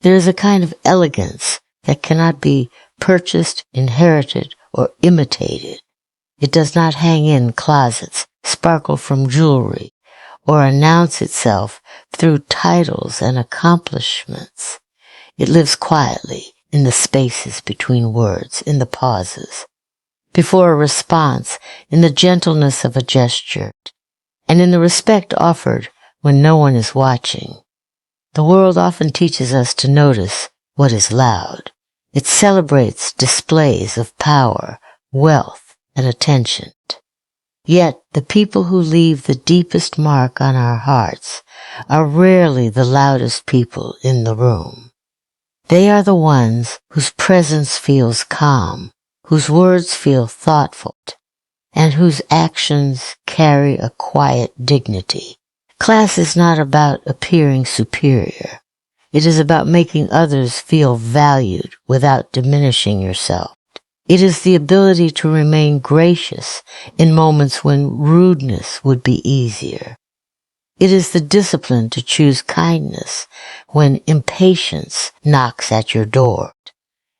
There is a kind of elegance that cannot be purchased, inherited, or imitated. It does not hang in closets, sparkle from jewelry, or announce itself through titles and accomplishments. It lives quietly in the spaces between words, in the pauses, before a response, in the gentleness of a gesture, and in the respect offered when no one is watching. The world often teaches us to notice what is loud. It celebrates displays of power, wealth, and attention. Yet the people who leave the deepest mark on our hearts are rarely the loudest people in the room. They are the ones whose presence feels calm, whose words feel thoughtful, and whose actions carry a quiet dignity. Class is not about appearing superior. It is about making others feel valued without diminishing yourself. It is the ability to remain gracious in moments when rudeness would be easier. It is the discipline to choose kindness when impatience knocks at your door.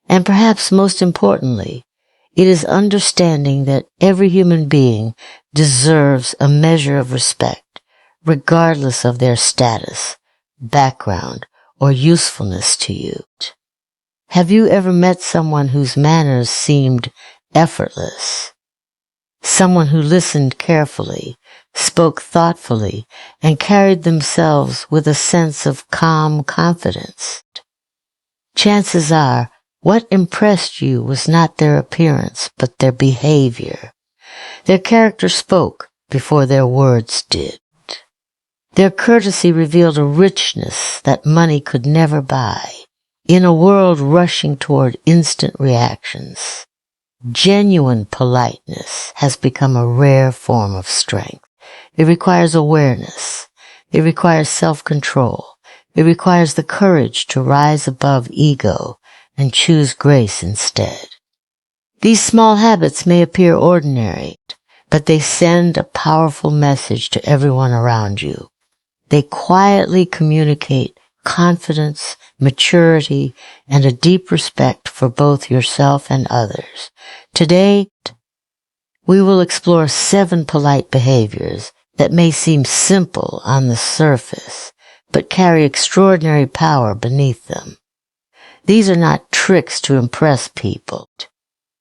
And perhaps most importantly, it is understanding that every human being deserves a measure of respect, regardless of their status, background, or usefulness to you. Have you ever met someone whose manners seemed effortless? Someone who listened carefully, spoke thoughtfully, and carried themselves with a sense of calm confidence? Chances are, what impressed you was not their appearance, but their behavior. Their character spoke before their words did. Their courtesy revealed a richness that money could never buy. In a world rushing toward instant reactions, genuine politeness has become a rare form of strength. It requires awareness. It requires self-control. It requires the courage to rise above ego and choose grace instead. These small habits may appear ordinary, but they send a powerful message to everyone around you. They quietly communicate confidence, maturity, and a deep respect for both yourself and others. Today, we will explore 7 polite behaviors that may seem simple on the surface, but carry extraordinary power beneath them. These are not tricks to impress people.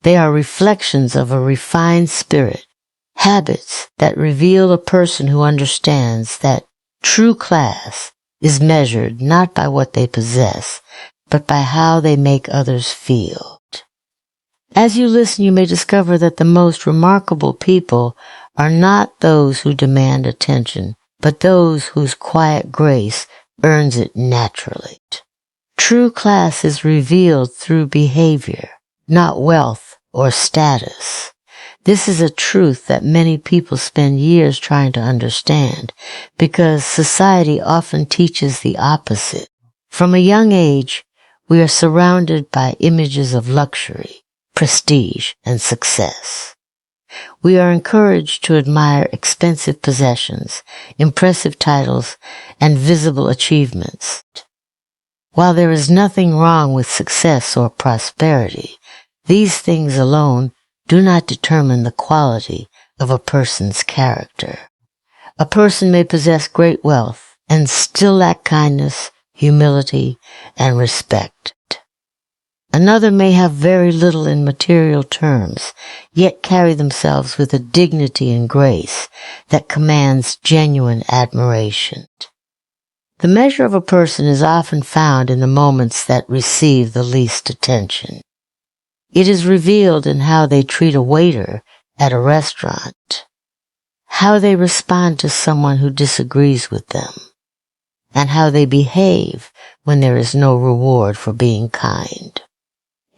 They are reflections of a refined spirit, habits that reveal a person who understands that true class is measured not by what they possess, but by how they make others feel. As you listen, you may discover that the most remarkable people are not those who demand attention, but those whose quiet grace earns it naturally. True class is revealed through behavior, not wealth or status. This is a truth that many people spend years trying to understand, because society often teaches the opposite. From a young age, we are surrounded by images of luxury, prestige, and success. We are encouraged to admire expensive possessions, impressive titles, and visible achievements. While there is nothing wrong with success or prosperity, these things alone do not determine the quality of a person's character. A person may possess great wealth and still lack kindness, humility, and respect. Another may have very little in material terms, yet carry themselves with a dignity and grace that commands genuine admiration. The measure of a person is often found in the moments that receive the least attention. It is revealed in how they treat a waiter at a restaurant, how they respond to someone who disagrees with them, and how they behave when there is no reward for being kind.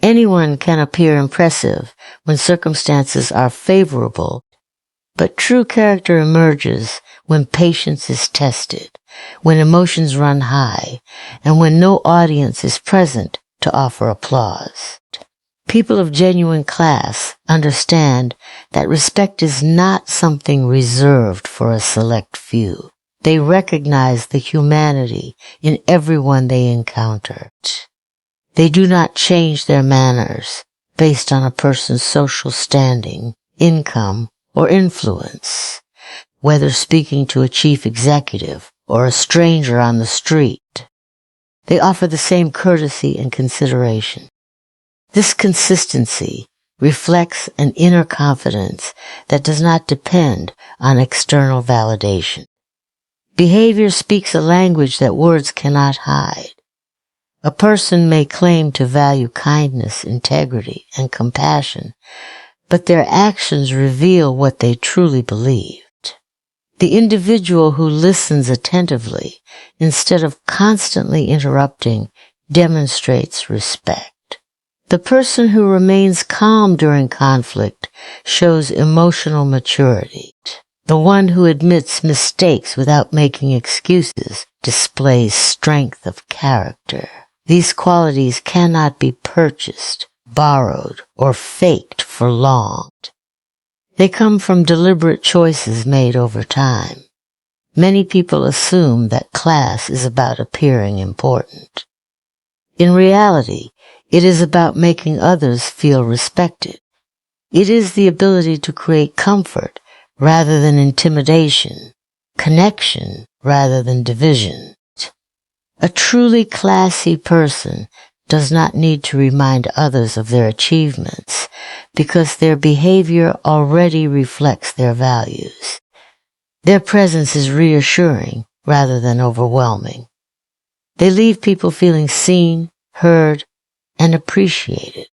Anyone can appear impressive when circumstances are favorable, but true character emerges when patience is tested, when emotions run high, and when no audience is present to offer applause. People of genuine class understand that respect is not something reserved for a select few. They recognize the humanity in everyone they encounter. They do not change their manners based on a person's social standing, income, or influence, whether speaking to a chief executive or a stranger on the street. They offer the same courtesy and consideration. This consistency reflects an inner confidence that does not depend on external validation. Behavior speaks a language that words cannot hide. A person may claim to value kindness, integrity, and compassion, but their actions reveal what they truly believed. The individual who listens attentively instead of constantly interrupting demonstrates respect. The person who remains calm during conflict shows emotional maturity. The one who admits mistakes without making excuses displays strength of character. These qualities cannot be purchased, borrowed, or faked for long. They come from deliberate choices made over time. Many people assume that class is about appearing important. In reality, it is about making others feel respected. It is the ability to create comfort rather than intimidation, connection rather than division. A truly classy person does not need to remind others of their achievements because their behavior already reflects their values. Their presence is reassuring rather than overwhelming. They leave people feeling seen, heard, and appreciated.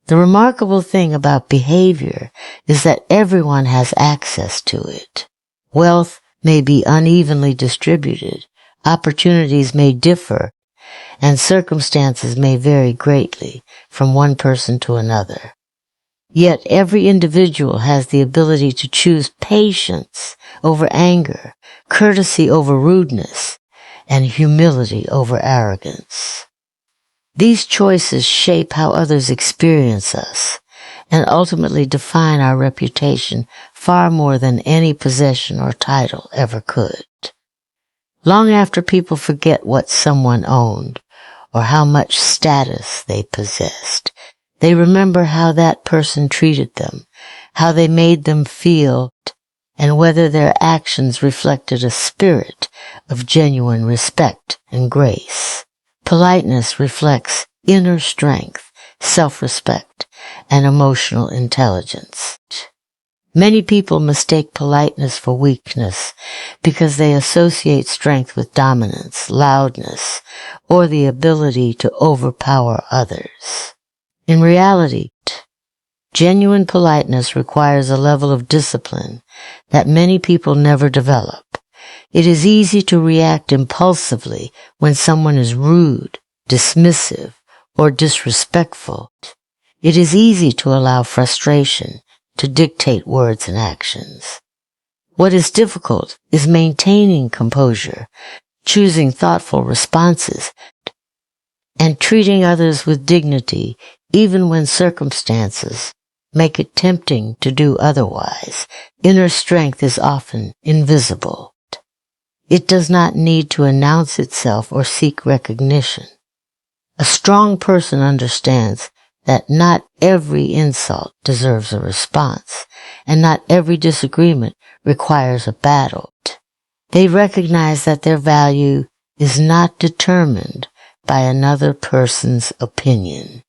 The remarkable thing about behavior is that everyone has access to it. Wealth may be unevenly distributed, opportunities may differ, and circumstances may vary greatly from one person to another. Yet every individual has the ability to choose patience over anger, courtesy over rudeness, and humility over arrogance. These choices shape how others experience us and ultimately define our reputation far more than any possession or title ever could. Long after people forget what someone owned or how much status they possessed, they remember how that person treated them, how they made them feel, and whether their actions reflected a spirit of genuine respect and grace. Politeness reflects inner strength, self-respect, and emotional intelligence. Many people mistake politeness for weakness because they associate strength with dominance, loudness, or the ability to overpower others. In reality, genuine politeness requires a level of discipline that many people never develop. It is easy to react impulsively when someone is rude, dismissive, or disrespectful. It is easy to allow frustration to dictate words and actions. What is difficult is maintaining composure, choosing thoughtful responses, and treating others with dignity even when circumstances make it tempting to do otherwise. Inner strength is often invisible. It does not need to announce itself or seek recognition. A strong person understands that not every insult deserves a response, and not every disagreement requires a battle. They recognize that their value is not determined by another person's opinion.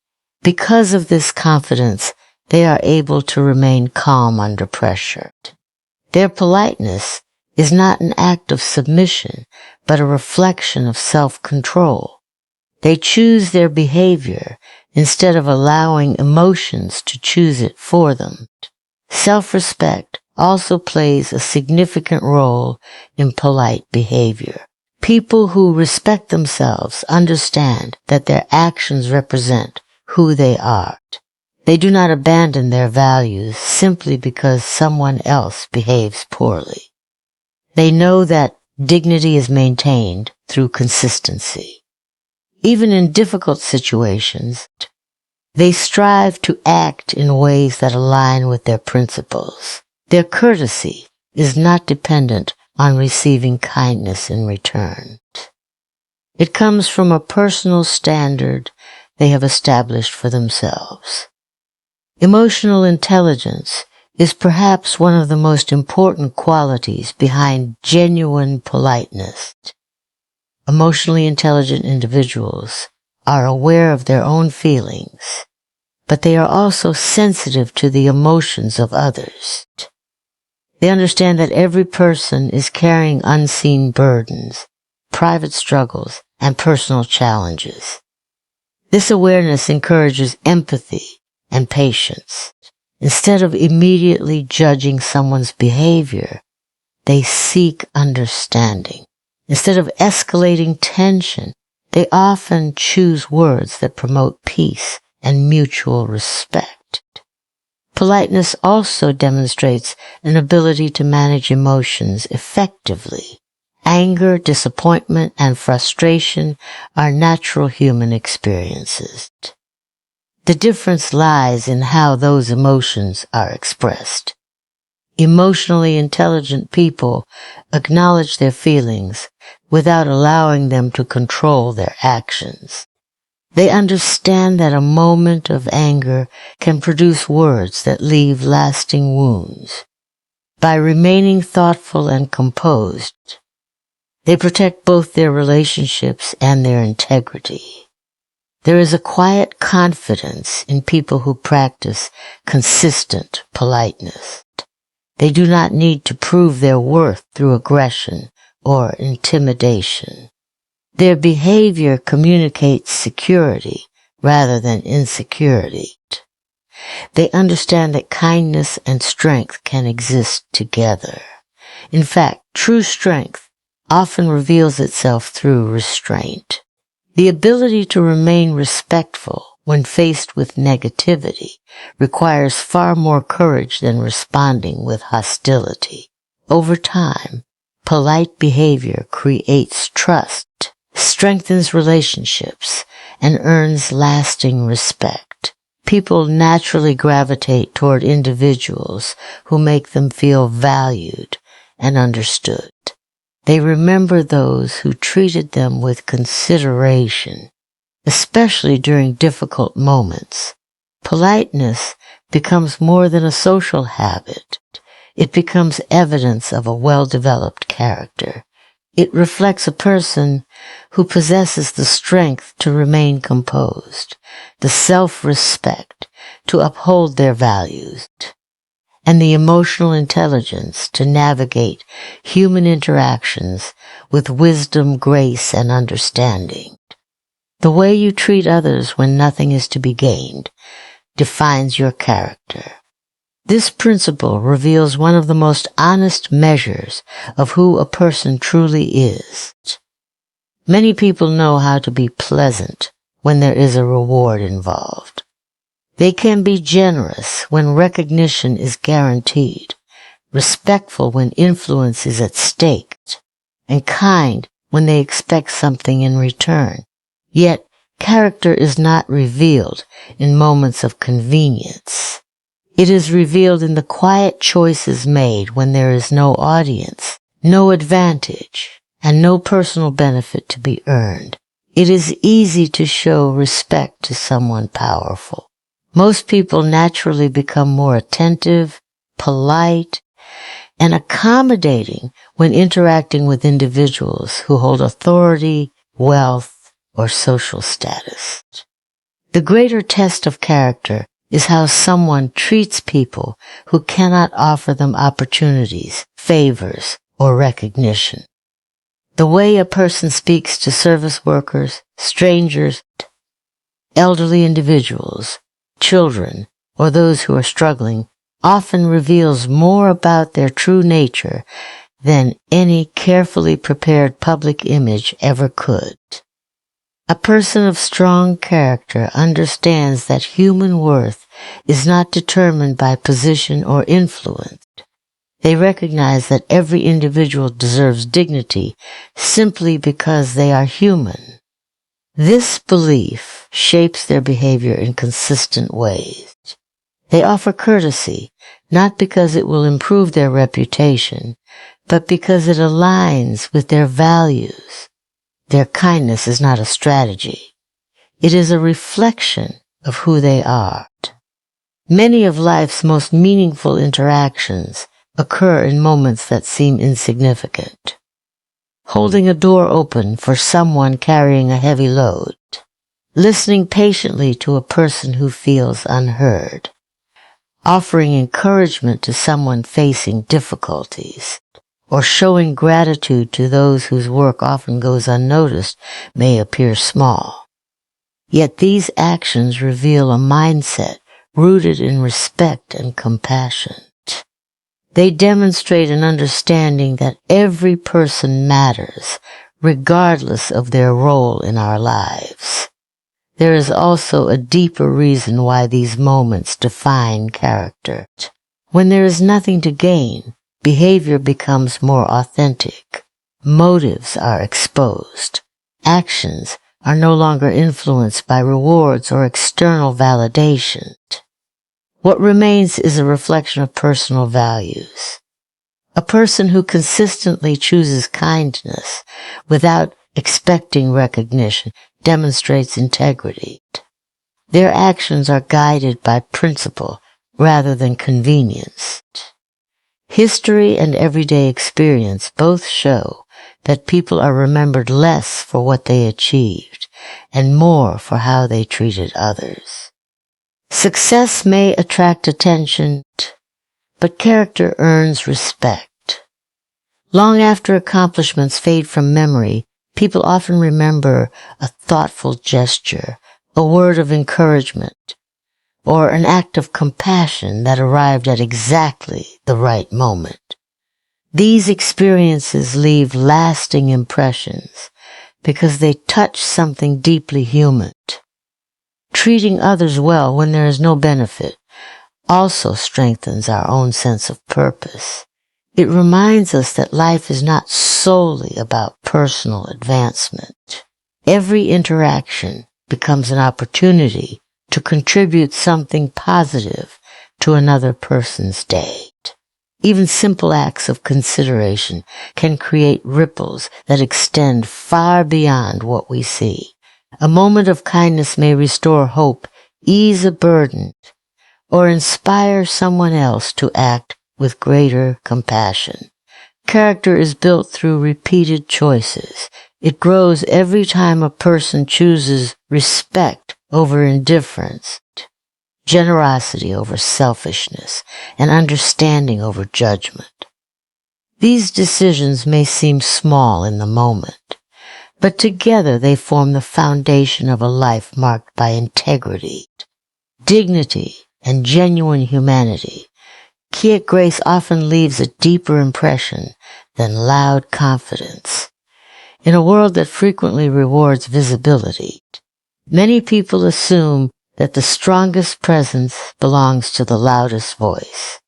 Because of this confidence, they are able to remain calm under pressure. Their politeness is not an act of submission, but a reflection of self-control. They choose their behavior instead of allowing emotions to choose it for them. Self-respect also plays a significant role in polite behavior. People who respect themselves understand that their actions represent who they are. They do not abandon their values simply because someone else behaves poorly. They know that dignity is maintained through consistency. Even in difficult situations, they strive to act in ways that align with their principles. Their courtesy is not dependent on receiving kindness in return. It comes from a personal standard they have established for themselves. Emotional intelligence is perhaps one of the most important qualities behind genuine politeness. Emotionally intelligent individuals are aware of their own feelings, but they are also sensitive to the emotions of others. They understand that every person is carrying unseen burdens, private struggles, and personal challenges. This awareness encourages empathy and patience. Instead of immediately judging someone's behavior, they seek understanding. Instead of escalating tension, they often choose words that promote peace and mutual respect. Politeness also demonstrates an ability to manage emotions effectively. Anger, disappointment, and frustration are natural human experiences. The difference lies in how those emotions are expressed. Emotionally intelligent people acknowledge their feelings without allowing them to control their actions. They understand that a moment of anger can produce words that leave lasting wounds. By remaining thoughtful and composed, they protect both their relationships and their integrity. There is a quiet confidence in people who practice consistent politeness. They do not need to prove their worth through aggression or intimidation. Their behavior communicates security rather than insecurity. They understand that kindness and strength can exist together. In fact, true strength often reveals itself through restraint. The ability to remain respectful when faced with negativity requires far more courage than responding with hostility. Over time, polite behavior creates trust, strengthens relationships, and earns lasting respect. People naturally gravitate toward individuals who make them feel valued and understood. They remember those who treated them with consideration, especially during difficult moments. Politeness becomes more than a social habit. It becomes evidence of a well-developed character. It reflects a person who possesses the strength to remain composed, the self-respect to uphold their values, and the emotional intelligence to navigate human interactions with wisdom, grace, and understanding. The way you treat others when nothing is to be gained defines your character. This principle reveals one of the most honest measures of who a person truly is. Many people know how to be pleasant when there is a reward involved. They can be generous when recognition is guaranteed, respectful when influence is at stake, and kind when they expect something in return. Yet, character is not revealed in moments of convenience. It is revealed in the quiet choices made when there is no audience, no advantage, and no personal benefit to be earned. It is easy to show respect to someone powerful. Most people naturally become more attentive, polite, and accommodating when interacting with individuals who hold authority, wealth, or social status. The greater test of character is how someone treats people who cannot offer them opportunities, favors, or recognition. The way a person speaks to service workers, strangers, elderly individuals, children, or those who are struggling often reveals more about their true nature than any carefully prepared public image ever could. A person of strong character understands that human worth is not determined by position or influence. They recognize that every individual deserves dignity simply because they are human. This belief shapes their behavior in consistent ways. They offer courtesy, not because it will improve their reputation, but because it aligns with their values. Their kindness is not a strategy. It is a reflection of who they are. Many of life's most meaningful interactions occur in moments that seem insignificant. Holding a door open for someone carrying a heavy load. Listening patiently to a person who feels unheard. Offering encouragement to someone facing difficulties. Or showing gratitude to those whose work often goes unnoticed may appear small. Yet these actions reveal a mindset rooted in respect and compassion. They demonstrate an understanding that every person matters, regardless of their role in our lives. There is also a deeper reason why these moments define character. When there is nothing to gain, behavior becomes more authentic. Motives are exposed. Actions are no longer influenced by rewards or external validation. What remains is a reflection of personal values. A person who consistently chooses kindness without expecting recognition demonstrates integrity. Their actions are guided by principle rather than convenience. History and everyday experience both show that people are remembered less for what they achieved and more for how they treated others. Success may attract attention, but character earns respect. Long after accomplishments fade from memory, people often remember a thoughtful gesture, a word of encouragement, or an act of compassion that arrived at exactly the right moment. These experiences leave lasting impressions because they touch something deeply human. Treating others well when there is no benefit also strengthens our own sense of purpose. It reminds us that life is not solely about personal advancement. Every interaction becomes an opportunity to contribute something positive to another person's day. Even simple acts of consideration can create ripples that extend far beyond what we see. A moment of kindness may restore hope, ease a burden, or inspire someone else to act with greater compassion. Character is built through repeated choices. It grows every time a person chooses respect over indifference, generosity over selfishness, and understanding over judgment. These decisions may seem small in the moment, but together they form the foundation of a life marked by integrity, dignity, and genuine humanity. Quiet grace often leaves a deeper impression than loud confidence. In a world that frequently rewards visibility, many people assume that the strongest presence belongs to the loudest voice.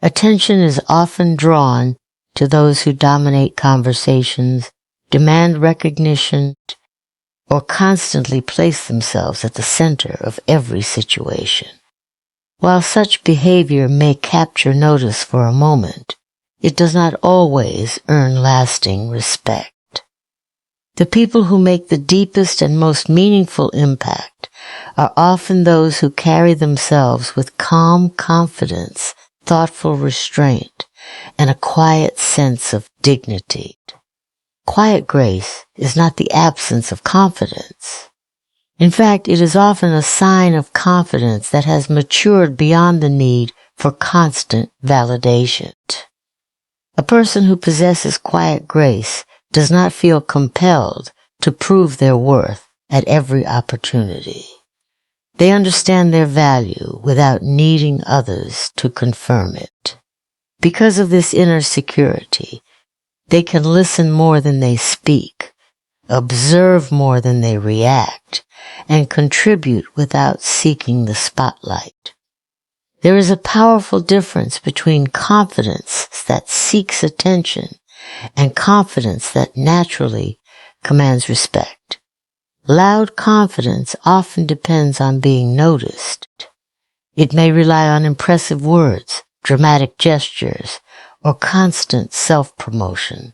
Attention is often drawn to those who dominate conversations, demand recognition, or constantly place themselves at the center of every situation. While such behavior may capture notice for a moment, it does not always earn lasting respect. The people who make the deepest and most meaningful impact are often those who carry themselves with calm confidence, thoughtful restraint, and a quiet sense of dignity. Quiet grace is not the absence of confidence. In fact, it is often a sign of confidence that has matured beyond the need for constant validation. A person who possesses quiet grace does not feel compelled to prove their worth at every opportunity. They understand their value without needing others to confirm it. Because of this inner security, they can listen more than they speak, observe more than they react, and contribute without seeking the spotlight. There is a powerful difference between confidence that seeks attention and confidence that naturally commands respect. Loud confidence often depends on being noticed. It may rely on impressive words, dramatic gestures, or constant self-promotion.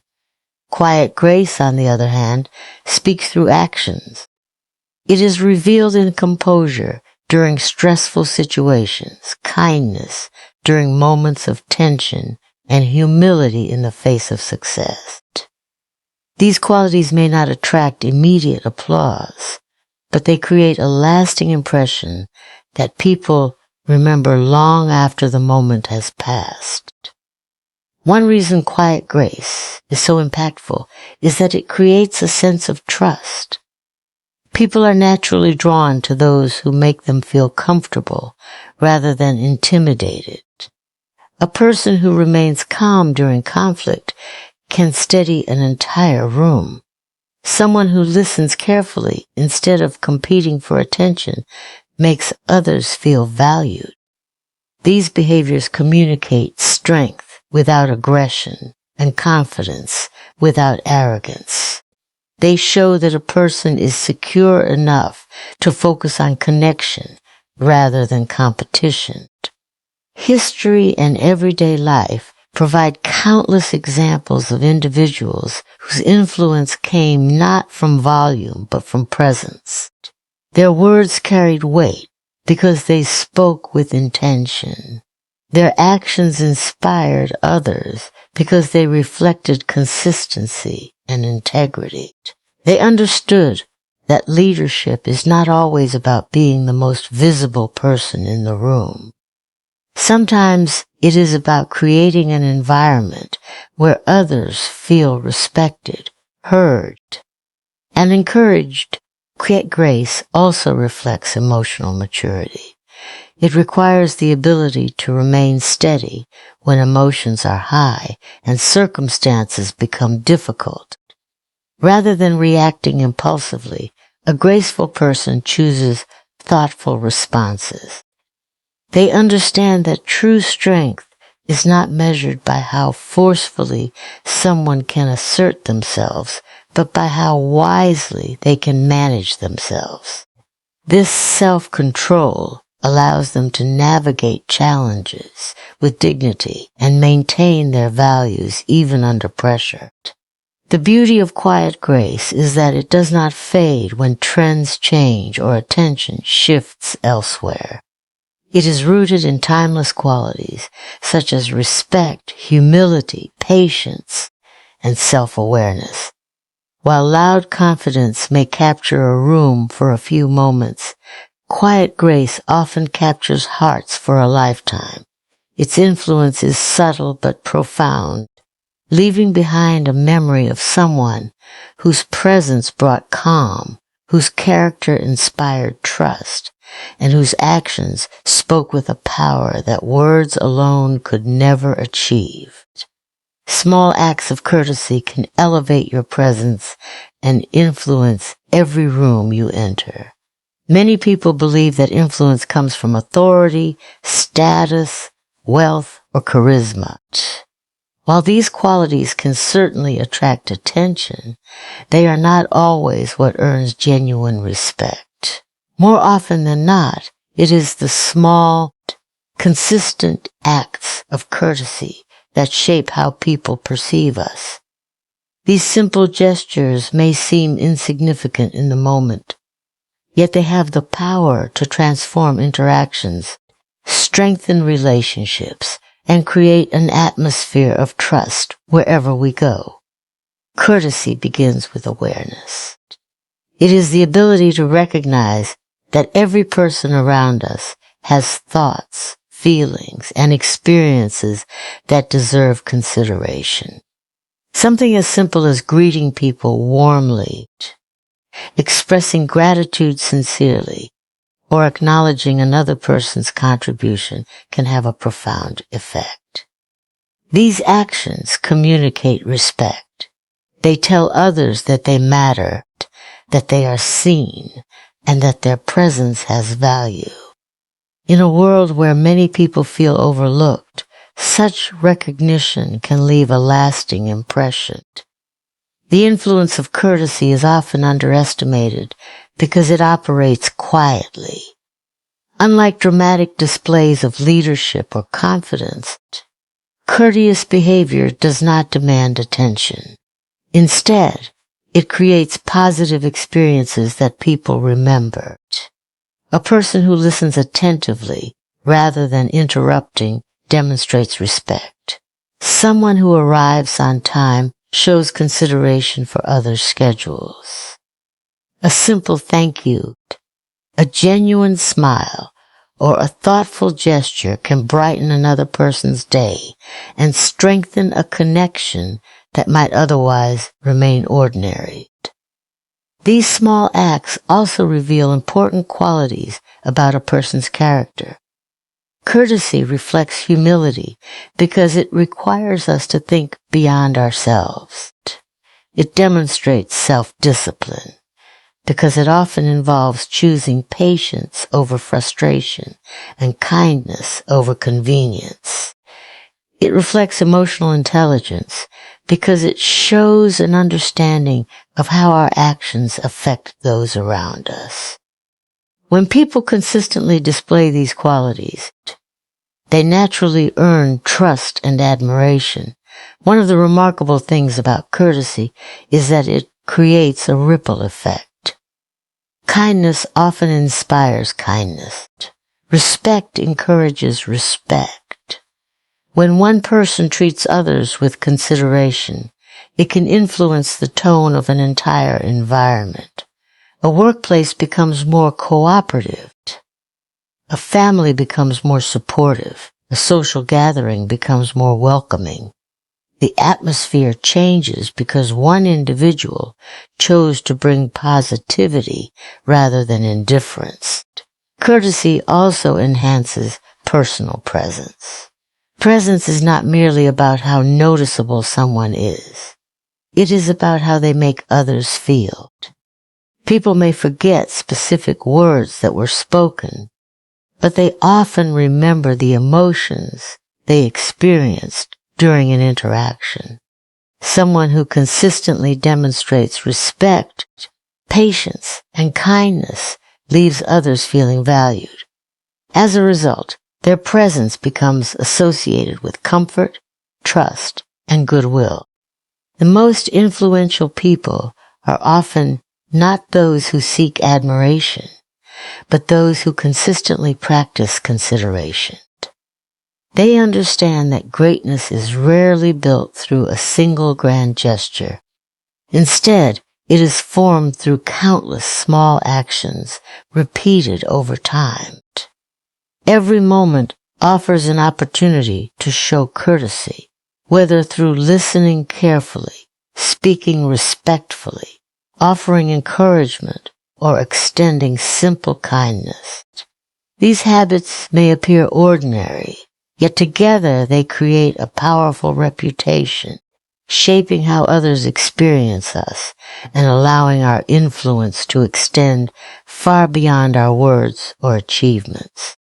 Quiet grace, on the other hand, speaks through actions. It is revealed in composure during stressful situations, kindness during moments of tension, and humility in the face of success. These qualities may not attract immediate applause, but they create a lasting impression that people remember long after the moment has passed. One reason quiet grace is so impactful is that it creates a sense of trust. People are naturally drawn to those who make them feel comfortable rather than intimidated. A person who remains calm during conflict can steady an entire room. Someone who listens carefully instead of competing for attention makes others feel valued. These behaviors communicate strength without aggression and confidence without arrogance. They show that a person is secure enough to focus on connection rather than competition. History and everyday life provide countless examples of individuals whose influence came not from volume but from presence. Their words carried weight because they spoke with intention. Their actions inspired others because they reflected consistency and integrity. They understood that leadership is not always about being the most visible person in the room. Sometimes it is about creating an environment where others feel respected, heard, and encouraged. Quiet grace also reflects emotional maturity. It requires the ability to remain steady when emotions are high and circumstances become difficult. Rather than reacting impulsively, a graceful person chooses thoughtful responses. They understand that true strength is not measured by how forcefully someone can assert themselves, but by how wisely they can manage themselves. This self-control allows them to navigate challenges with dignity and maintain their values even under pressure. The beauty of quiet grace is that it does not fade when trends change or attention shifts elsewhere. It is rooted in timeless qualities such as respect, humility, patience, and self-awareness. While loud confidence may capture a room for a few moments, quiet grace often captures hearts for a lifetime. Its influence is subtle but profound, leaving behind a memory of someone whose presence brought calm, whose character inspired trust, and whose actions spoke with a power that words alone could never achieve. Small acts of courtesy can elevate your presence and influence every room you enter. Many people believe that influence comes from authority, status, wealth, or charisma. While these qualities can certainly attract attention, they are not always what earns genuine respect. More often than not, it is the small, consistent acts of courtesy that shape how people perceive us. These simple gestures may seem insignificant in the moment, yet they have the power to transform interactions, strengthen relationships, and create an atmosphere of trust wherever we go. Courtesy begins with awareness. It is the ability to recognize that every person around us has thoughts, feelings, and experiences that deserve consideration. Something as simple as greeting people warmly, expressing gratitude sincerely, or acknowledging another person's contribution can have a profound effect. These actions communicate respect. They tell others that they matter, that they are seen, and that their presence has value. In a world where many people feel overlooked, such recognition can leave a lasting impression. The influence of courtesy is often underestimated because it operates quietly. Unlike dramatic displays of leadership or confidence, Courteous behavior does not demand attention. Instead, it creates positive experiences that people remember. A person who listens attentively rather than interrupting demonstrates respect. Someone who arrives on time shows consideration for others' schedules. A simple thank you, a genuine smile, or a thoughtful gesture can brighten another person's day and strengthen a connection that might otherwise remain ordinary. These small acts also reveal important qualities about a person's character. Courtesy reflects humility because it requires us to think beyond ourselves. It demonstrates self-discipline because it often involves choosing patience over frustration and kindness over convenience. It reflects emotional intelligence because it shows an understanding of how our actions affect those around us. When people consistently display these qualities, they naturally earn trust and admiration. One of the remarkable things about courtesy is that it creates a ripple effect. Kindness often inspires kindness. Respect encourages respect. When one person treats others with consideration, it can influence the tone of an entire environment. A workplace becomes more cooperative. A family becomes more supportive. A social gathering becomes more welcoming. The atmosphere changes because one individual chose to bring positivity rather than indifference. Courtesy also enhances personal presence. Presence is not merely about how noticeable someone is. It is about how they make others feel. People may forget specific words that were spoken, but they often remember the emotions they experienced during an interaction. Someone who consistently demonstrates respect, patience, and kindness leaves others feeling valued. As a result, their presence becomes associated with comfort, trust, and goodwill. The most influential people are often not those who seek admiration, but those who consistently practice consideration. They understand that greatness is rarely built through a single grand gesture. Instead, it is formed through countless small actions repeated over time. Every moment offers an opportunity to show courtesy, whether through listening carefully, speaking respectfully, offering encouragement, or extending simple kindness. These habits may appear ordinary, yet together they create a powerful reputation, shaping how others experience us and allowing our influence to extend far beyond our words or achievements.